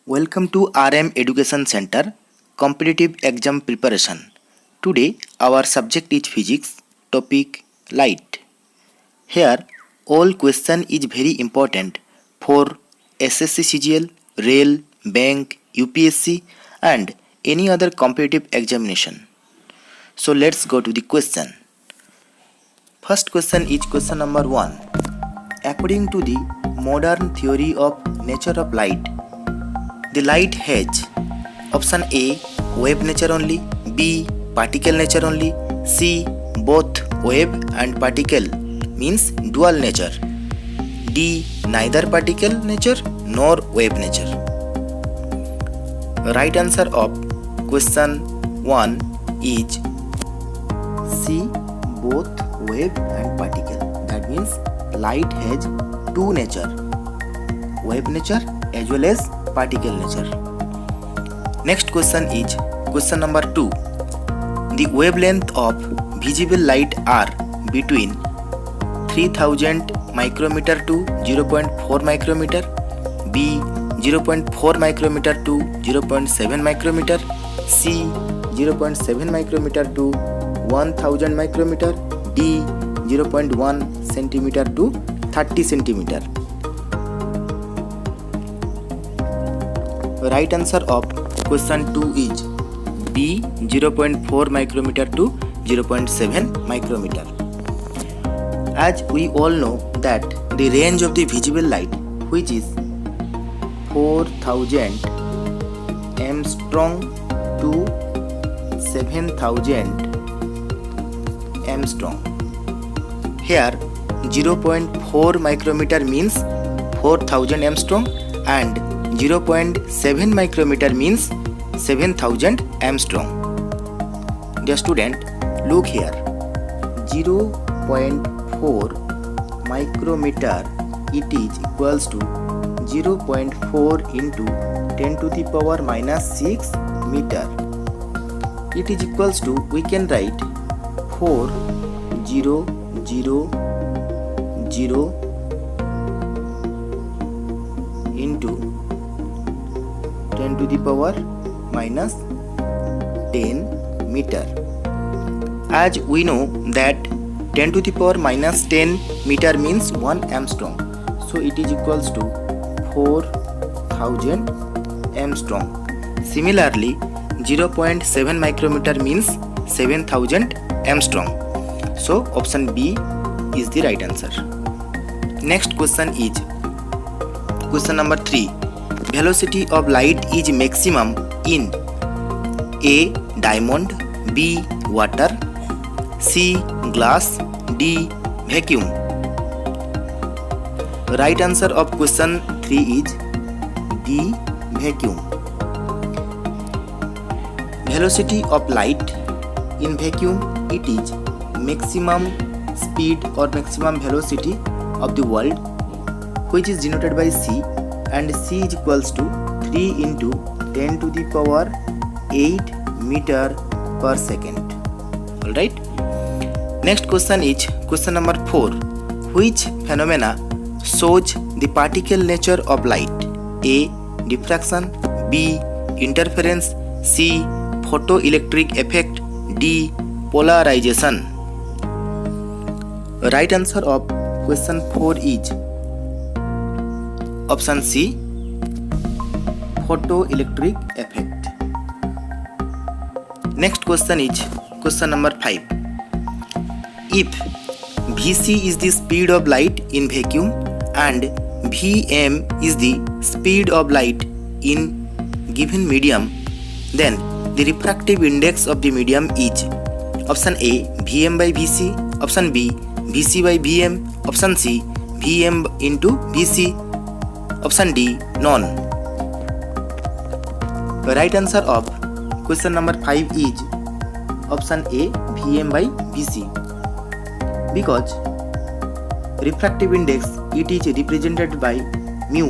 Welcome to RM Education Center Competitive Exam Preparation. Today our subject is physics, topic light. Here all question is very important for SSC CGL, Rail, Bank, UPSC and any other competitive examination. So let's go to the question. First question is question number 1. According to the modern theory of nature of light, the light has option A wave nature only, B particle nature only, C both wave and particle means dual nature, D neither particle nature nor wave nature. Right answer of question 1 is C both wave and particle. That means light has two nature, wave nature as well as particle nature. Next question is question number 2. The wavelength of visible light are between 3000 micrometer to 0.4 micrometer, B 0.4 micrometer to 0.7 micrometer, C 0.7 micrometer to 1000 micrometer, D 0.1 centimeter to 30 centimeter. Right answer of question 2 is B 0.4 micrometer to 0.7 micrometer. As we all know that the range of the visible light, which is 4000 Armstrong to 7000 Armstrong. Here 0.4 micrometer means 4000 Armstrong and 0.7 micrometer means 7000 Armstrong. Dear student, look here. 0.4 micrometer, it is equals to 0.4 into 10 to the power minus 6 meter. It is equals to, we can write 4000 into 10 to the power minus 10 meter. As we know that 10 to the power minus 10 meter means 1 Armstrong. So it is equals to 4000 Armstrong. Similarly, 0.7 micrometer means 7000 Armstrong. So option B is the right answer. Next question is question number 3. Velocity of light is maximum in A diamond, B water, C glass, D vacuum. Right answer of question 3 is D vacuum. Velocity of light in vacuum, it is maximum speed or maximum velocity of the world, which is denoted by C, and C is equals to 3 into 10 to the power 8 meter per second. Alright. Next question is question number 4. Which phenomena shows the particle nature of light? A. Diffraction, B. Interference, C. Photoelectric effect, D. Polarization. Right answer of question 4 is option C, photoelectric effect. Next question is question number 5. If Vc is the speed of light in vacuum and Vm is the speed of light in given medium, then the refractive index of the medium is option A Vm by Vc, option B Vc by Vm, option C Vm into Vc, option D none. The right answer of question number 5 is option A Vm by Vc, because refractive index, it is represented by mu,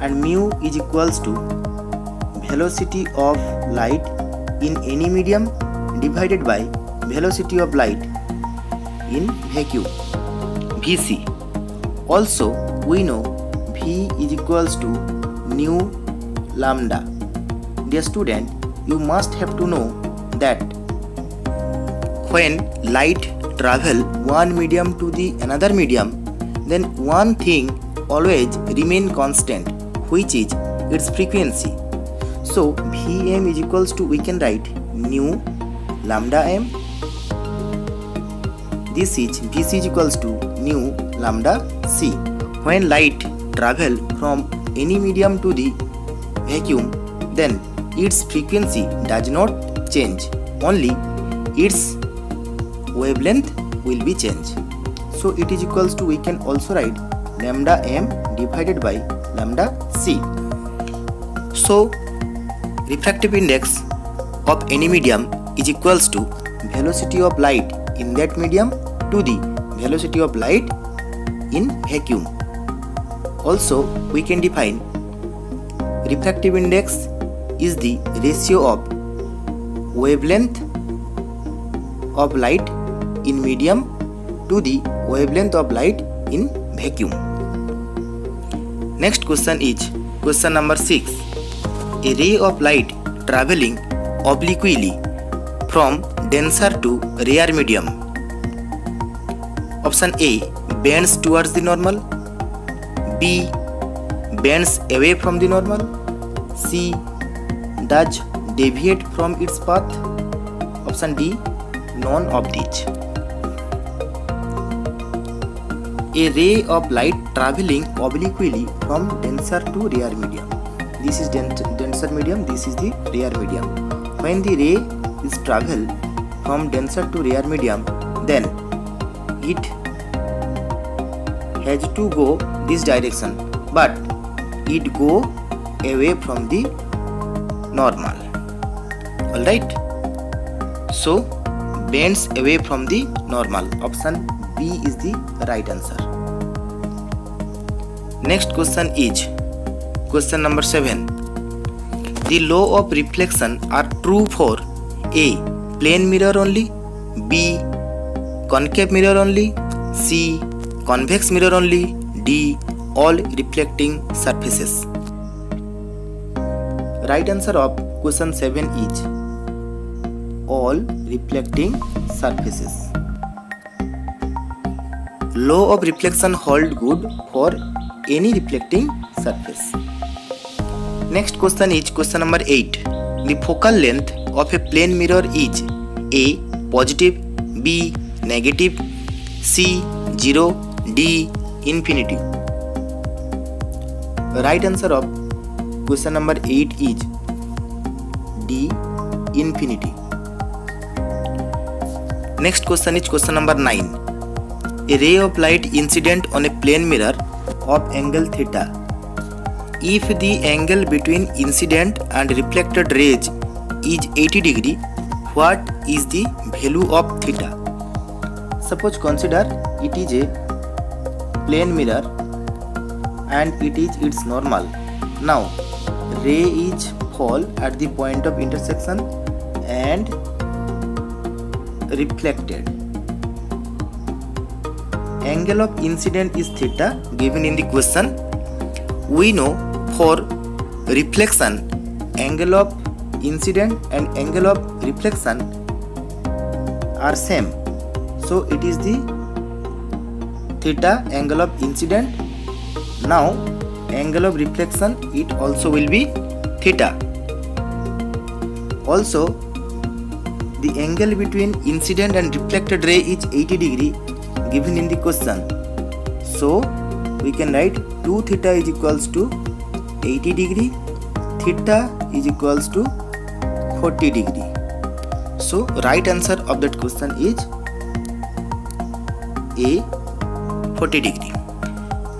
and mu is equals to velocity of light in any medium divided by velocity of light in vacuum, Vc. Also, we know V is equals to nu lambda. Dear student, you must have to know that when light travel one medium to the another medium, then one thing always remain constant, which is its frequency. So Vm is equals to, we can write nu lambda m. This is Vc is equals to nu lambda c. When light travel from any medium to the vacuum, then its frequency does not change, only its wavelength will be changed. So it is equals to, we can also write lambda m divided by lambda c. So refractive index of any medium is equals to velocity of light in that medium to the velocity of light in vacuum. Also, we can define refractive index is the ratio of wavelength of light in medium to the wavelength of light in vacuum. Next question is question number 6. A ray of light traveling obliquely from denser to rare medium. Option A, bends towards the normal. B, bends away from the normal. C, does deviate from its path. Option D, none of these. A ray of light traveling obliquely from denser to rare medium. This is denser medium, this is the rare medium. When the ray is travel from denser to rare medium, then it has to go this direction, but it go away from the normal. Alright, so bends away from the normal. Option B is the right answer. Next question is question number 7. The law of reflection are true for A, plane mirror only, B, concave mirror only, C, convex mirror only, D, all reflecting surfaces. Right answer of question 7 is all reflecting surfaces. Law of reflection hold good for any reflecting surface. Next question is question number 8. The focal length of a plane mirror is A, positive, B, negative, C, 0, D, infinity. Right answer of question number 8 is D, infinity. Next question is question number 9. A ray of light incident on a plane mirror of angle theta. If the angle between incident and reflected rays is 80 degree, what is the value of theta? Suppose consider it is a plane mirror and it is its normal. Now ray is fall at the point of intersection and reflected. Angle of incident is theta given in the question. We know for reflection, angle of incident and angle of reflection are same. So it is the theta angle of incident. Now angle of reflection, it also will be theta. Also the angle between incident and reflected ray is 80 degree given in the question. So we can write 2 theta is equals to 80 degree, theta is equals to 40 degree. So right answer of that question is A, 40 degree.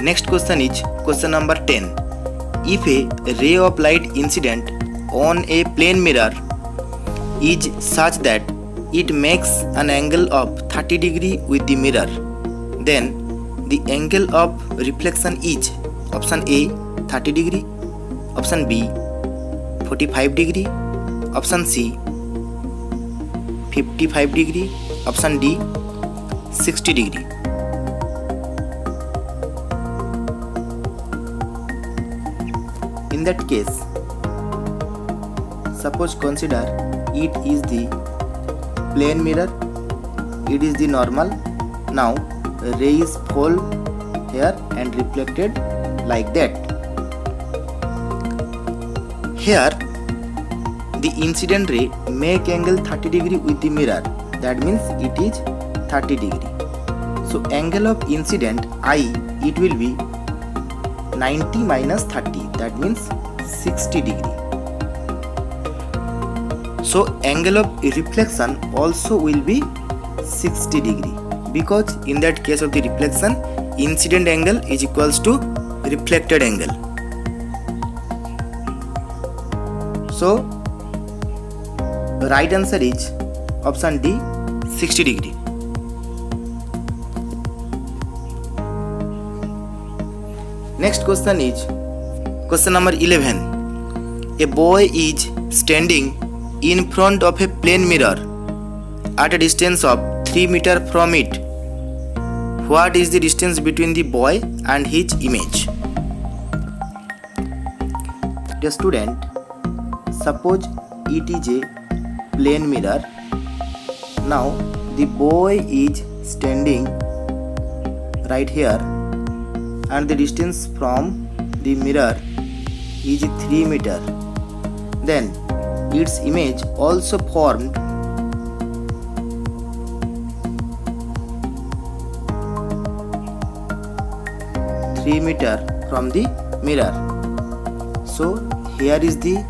Next question is question number 10. If a ray of light incident on a plane mirror is such that it makes an angle of 30 degree with the mirror, then the angle of reflection is option A 30 degree, option B 45 degree, option C 55 degree, option D 60 degree. in that case, suppose consider it is the plane mirror, it is the normal. Now rays fall here and reflected like that. Here the incident ray make angle 30 degree with the mirror, that means it is 30 degree. So angle of incident I, it will be 90 minus 30, that means 60 degree. So angle of reflection also will be 60 degree, because in that case of the reflection, incident angle is equals to reflected angle. So right answer is option D, 60 degree. Next question is question number 11. A boy is standing in front of a plane mirror at a distance of 3 meters from it. What is the distance between the boy and his image? Dear student, suppose it is a plane mirror. Now the boy is standing right here and the distance from the mirror is 3 meters. Then its image also formed meter from the mirror. So here is the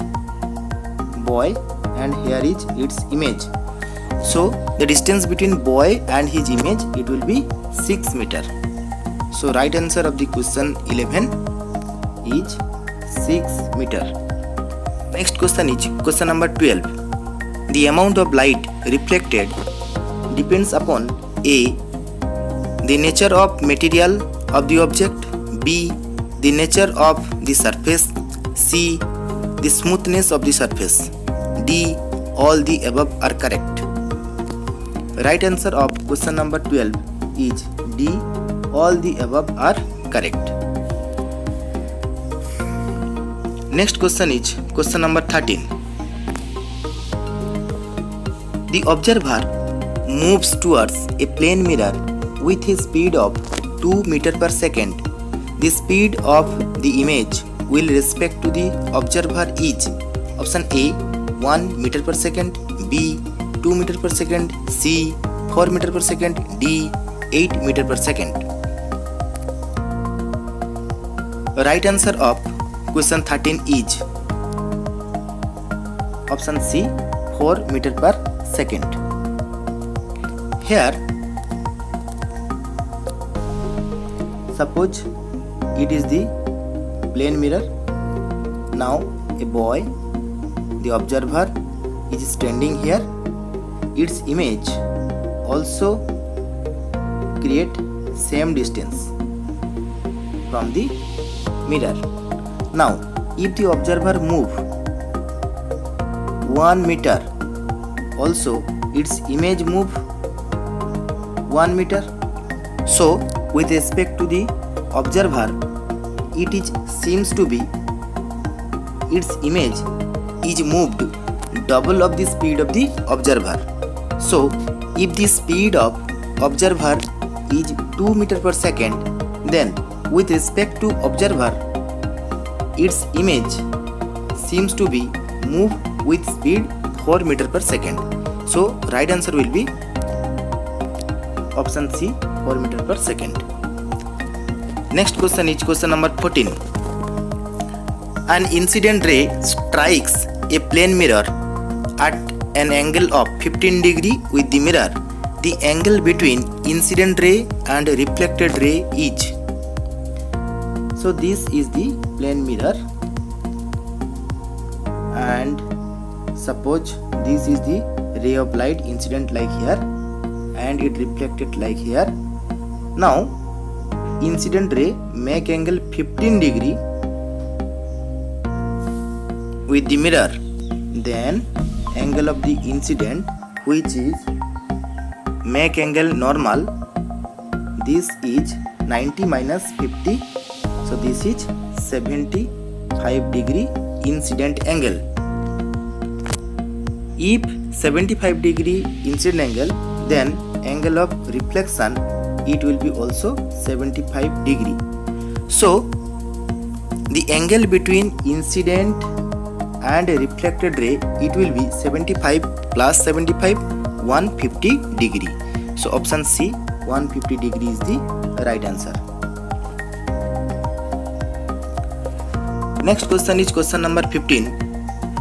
boy and here is its image. So the distance between boy and his image, it will be 6 meter. So right answer of the question 11 is 6 meter. Next question is question number 12. The amount of light reflected depends upon A, the nature of material of the object, B, the nature of the surface, C, the smoothness of the surface, D, all the above are correct. Right answer of question number 12 is D, all the above are correct. Next question is question number 13. The observer moves towards a plane mirror with a speed of 2 meters per second. The speed of the image with respect to the observer is option A, 1 meter per second, B, 2 meters per second, C, 4 meters per second, D, 8 meters per second. Right answer of question 13 is option C, 4 meters per second. Here, suppose it is the plane mirror. Now a boy, the observer, is standing here. Its image also create same distance from the mirror. Now if the observer move 1 meter, also its image move 1 meter. So with respect to the observer, it is seems to be its image is moved double of the speed of the observer. So if the speed of observer is 2 meters per second, then with respect to observer, its image seems to be moved with speed 4 meters per second. So right answer will be option C, 4 meters per second. Next question is question number 14. An incident ray strikes a plane mirror at an angle of 15 degree with the mirror. The angle between incident ray and reflected ray is. So this is the plane mirror, and suppose this is the ray of light incident like here and it reflected like here. Now incident ray make angle 15 degree with the mirror. Then angle of the incident, which is make angle normal, this is 90 minus 50, so this is 70. 75 degree incident angle. If 75 degree incident angle, then angle of reflection it will be also 75 degree. So the angle between incident and reflected ray it will be 75 plus 75 150 degree. So option C 150 degree is the right answer. Next question is question number 15.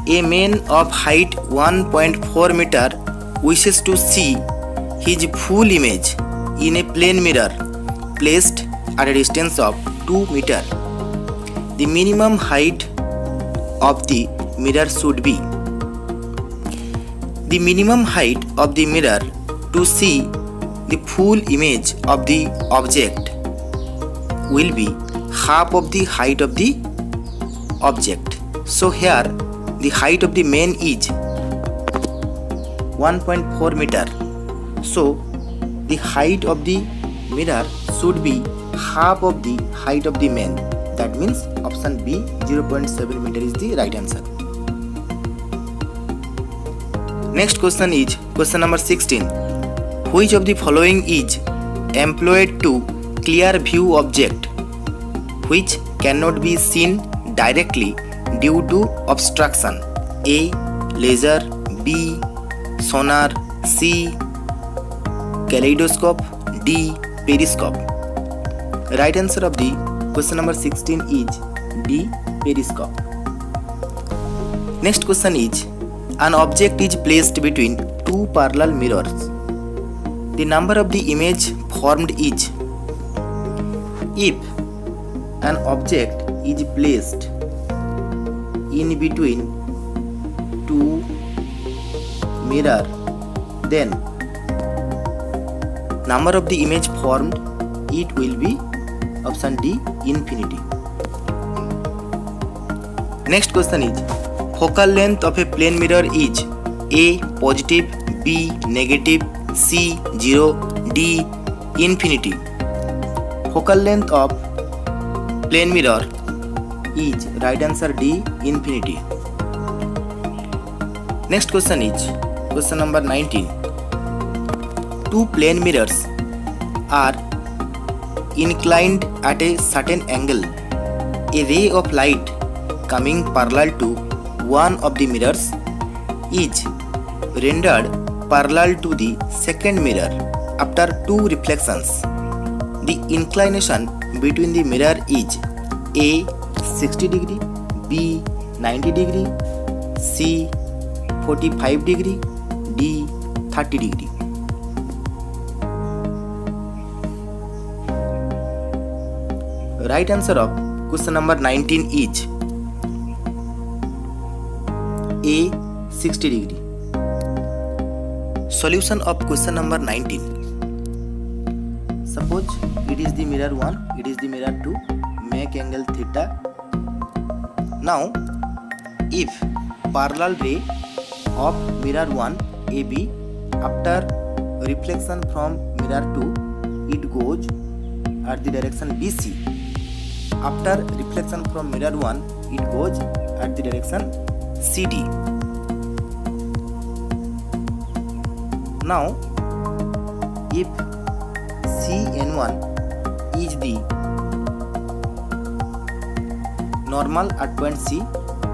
A man of height 1.4 meter wishes to see his full image in a plane mirror placed at a distance of 2 meter. The minimum height of the mirror should be. The minimum height of the mirror to see the full image of the object will be half of the height of the object. So here the height of the man is 1.4 meter. So the height of the mirror should be half of the height of the man. That means option B 0.7 meter is the right answer. Next question is question number 16. Which of the following is employed to clear view object which cannot be seen directly due to obstruction? A. Laser, B. Sonar, C. Kaleidoscope, D. Periscope. Right answer of the question number 16 is D. Periscope. Next question is, an object is placed between two parallel mirrors. The number of the image formed is. If an object is placed in between two mirror, then number of the image formed it will be option D infinity. Next question is, focal length of a plane mirror is A positive, B negative, C 0, D infinity. Focal length of plane mirror is right answer D infinity. Next question is question number 19. Two plane mirrors are inclined at a certain angle. A ray of light coming parallel to one of the mirrors is rendered parallel to the second mirror after two reflections. The inclination between the mirror is A 60 degree, B 90 degree, C 45 degree, D 30 degree. Right answer of question number 19 is A 60 degree. Solution of question number 19. Suppose it is the mirror 1, it is the mirror 2, make angle theta. Now if parallel ray of mirror 1 AB after reflection from mirror 2 it goes at the direction BC. After reflection from mirror 1 it goes at the direction CD. Now if CN1 is the normal at point C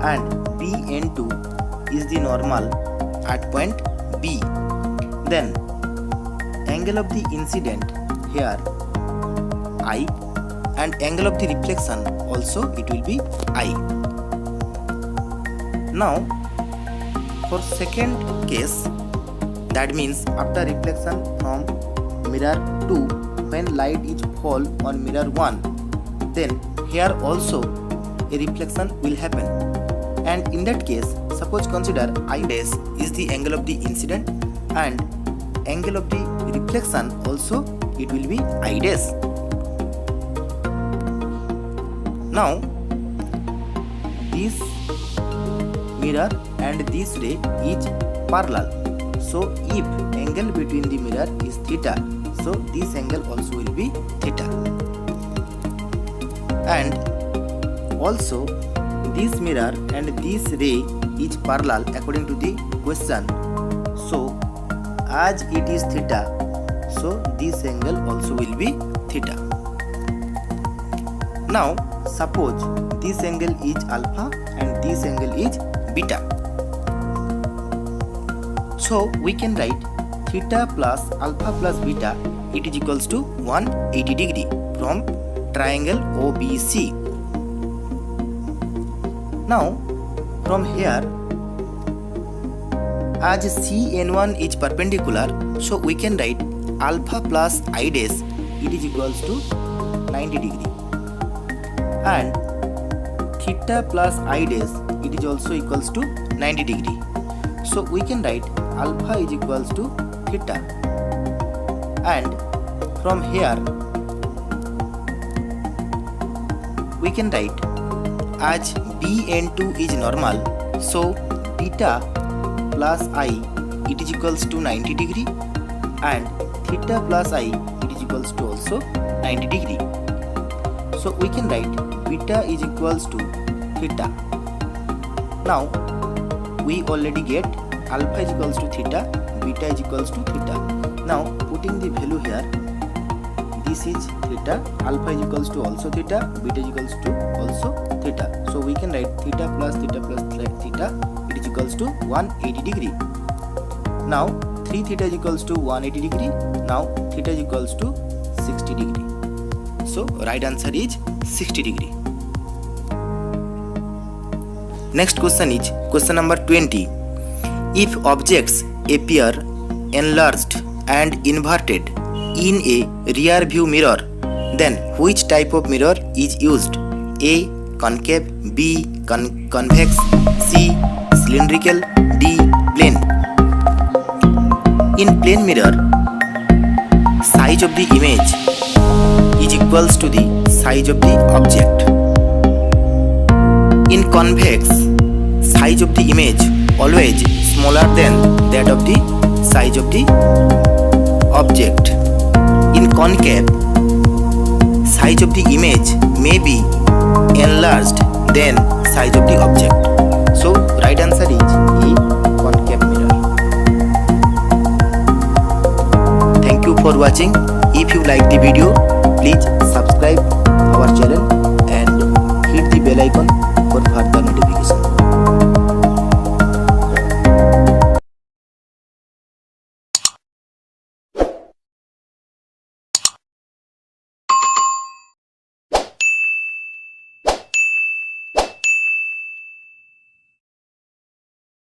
and BN2 is the normal at point B, then angle of the incident here I and angle of the reflection also it will be I. Now for second case, that means after reflection from mirror 2 when light is fall on mirror 1, then here also a reflection will happen, and in that case suppose consider I dash is the angle of the incident and angle of the reflection also it will be I dash. Now this mirror and this ray is parallel, so if angle between the mirror is theta, so this angle also will be theta, and also this mirror and this ray is parallel according to the question. So as it is theta, so this angle also will be theta. Now suppose this angle is alpha and this angle is beta. So we can write theta plus alpha plus beta, it is equals to 180 degree from triangle OBC. Now from here, as CN1 is perpendicular, so we can write alpha plus I dash, it is equals to 90 degree, and theta plus I dash, it is also equals to 90 degree. So we can write alpha is equals to theta, and from here we can write as BN2 is normal, so beta plus I, it is equals to 90 degree, and theta plus I, it is equals to also 90 degree. So we can write beta is equals to theta. Now we already get alpha is equals to theta, beta is equals to theta. Now putting the value here, this is theta, alpha is equals to also theta, beta is equals to also theta. So we can write theta plus theta, it is equals to 180 degree. Now 3 theta is equals to 180 degree. Now theta is equals to 60 degree. So right answer is 60 degree. Next question is question number 20. If objects appear enlarged and inverted in a rear view mirror, then which type of mirror is used? A. Concave, B. Convex, C. Cylindrical, D. Plane. In plane mirror, size of the image is equals to the size of the object. In convex, size of the image always smaller than that of the size of the object. In concave, size of the image may be enlarged than size of the object. So right answer is E. Concave mirror. Thank you for watching. If you like the video, please